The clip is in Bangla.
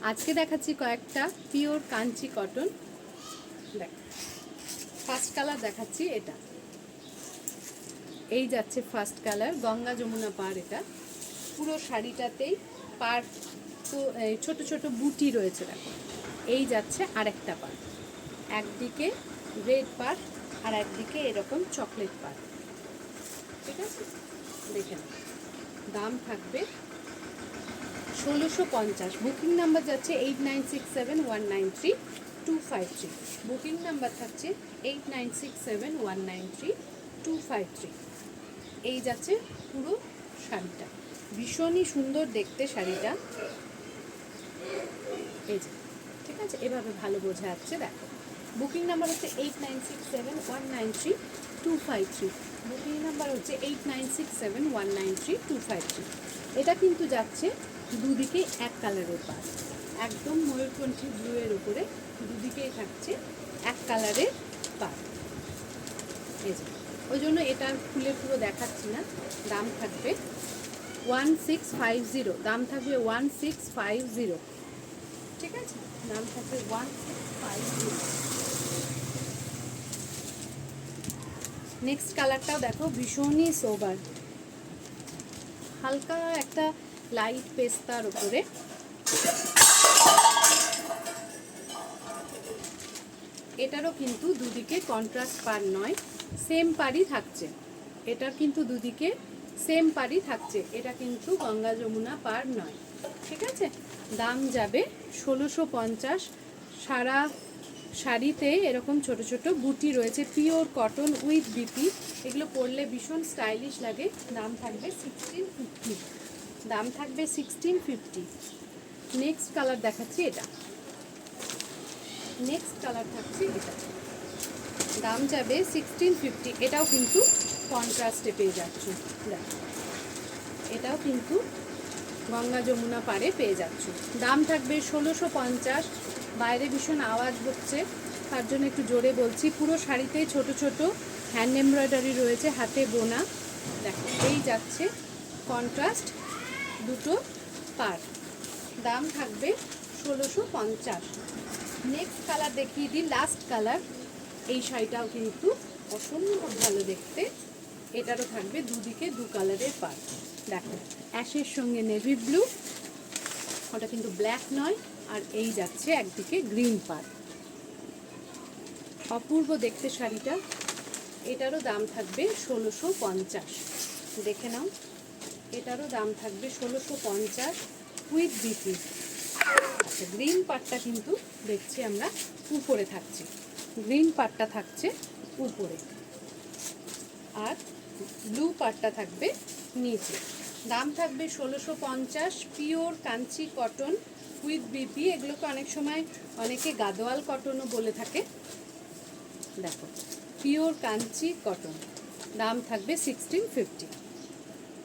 আজকে দেখাচ্ছি কয়েকটা পিওর কাঞ্চি কটন। দেখ, ফার্স্ট কালার দেখাচ্ছি এটা, এই যাচ্ছে ফার্স্ট কালার, গঙ্গা যমুনা পাড়। এটা পুরো শাড়িটাতেই পাড়, তো ছোট ছোট বুটি রয়েছে। দেখো, এই যাচ্ছে আরেকটা পাড়, একদিকে রেড পাড় আর একদিকে এরকম চকলেট পাড়। ঠিক আছে, দেখে নাও। দাম থাকবে 1650। বুকিং নাম্বার যাচ্ছে 8967193253। বুকিং নাম্বার থাকছে 8967193253। এই যাচ্ছে পুরো শাড়িটা, ভীষণই সুন্দর দেখতে শাড়িটা। এই যে, ঠিক আছে, এভাবে ভালো বোঝা যাচ্ছে। দেখো, বুকিং নাম্বার হচ্ছে 8967193253। বুকিং নাম্বার হচ্ছে 8967193253। এটা কিন্তু যাচ্ছে দুদিকে এক কালারের পাড়, একদম ময়ূরকণ্ঠী ব্লু এর উপরে দুদিকেই থাকছে এক কালারের পাড়। এই যে, ওই জন্য এটা খুলে পুরো দেখাচ্ছি না। দাম থাকবে 1650। দাম থাকবে 1650। ঠিক আছে, দাম থাকবে 1650। নেক্সট কালারটাও দেখো, ভীষণই সোবার, হালকা একটা লাইট পেস্তার উপরে। এটারও কিন্তু দুদিকে কন্ট্রাস্ট পাড় নয়, সেম পাড়ই থাকছে। এটার কিন্তু দুদিকে সেম পাড়ই থাকছে, এটা কিন্তু গঙ্গা যমুনা পাড় নয়। ঠিক আছে, দাম যাবে 1650। সারা শাড়িতে এরকম ছোট ছোট বুটি রয়েছে, পিওর কটন উইথ বিপি। এগুলো পরলে ভীষণ স্টাইলিশ লাগে। দাম থাকবে 1650। দাম থাকবে 1650। নেক্সট কালার দেখাচ্ছি এটা, নেক্সট কালার থাকছে এটা, দাম যাবে 1650। এটাও কিন্তু কন্ট্রাস্টে পেয়ে যাচ্ছ। দেখো, এটাও কিন্তু গঙ্গা যমুনা পাড়ে পেয়ে যাচ্ছ। দাম থাকবে 1650। বাইরে ভীষণ আওয়াজ হচ্ছে, তার জন্য একটু জোরে বলছি। পুরো শাড়িতে ছোট ছোট হ্যান্ড এমব্রয়ডারি রয়েছে, হাতে বোনা। দেখো, এই যাচ্ছে কন্ট্রাস্ট দুটো পাড়। দাম থাকবে 1650। নেক্সট কালার দেখিয়ে দিই, লাস্ট কালার। এই শাড়িটাও কিন্তু অসম্ভব ভালো দেখতে। এটারও থাকবে দুদিকে দু কালারের পাড়। দেখো, অ্যাশের সঙ্গে নেভি ব্লু, ওটা কিন্তু ব্ল্যাক নয়। আর এই যাচ্ছে একদিকে গ্রিন পাড়, অপূর্ব দেখতে শাড়িটা। এটারও দাম থাকবে 1650। দেখে নাও, এটারও দাম থাকবে 1650 উইথ বিপি। আচ্ছা, গ্রিন পাড়টা কিন্তু দেখছি আমরা উপরে থাকছে, গ্রিন পাড়টা থাকছে উপরে, আর ব্লু পাড়টা থাকবে নিচে। দাম থাকবে 1650। Pure Kanchi cotton with BP. এগুলোকে অনেক সময় অনেকে গাদোয়াল কটনও বলে থাকে। দেখো, পিওর কাঞ্চি কটন। দাম থাকবে 1650।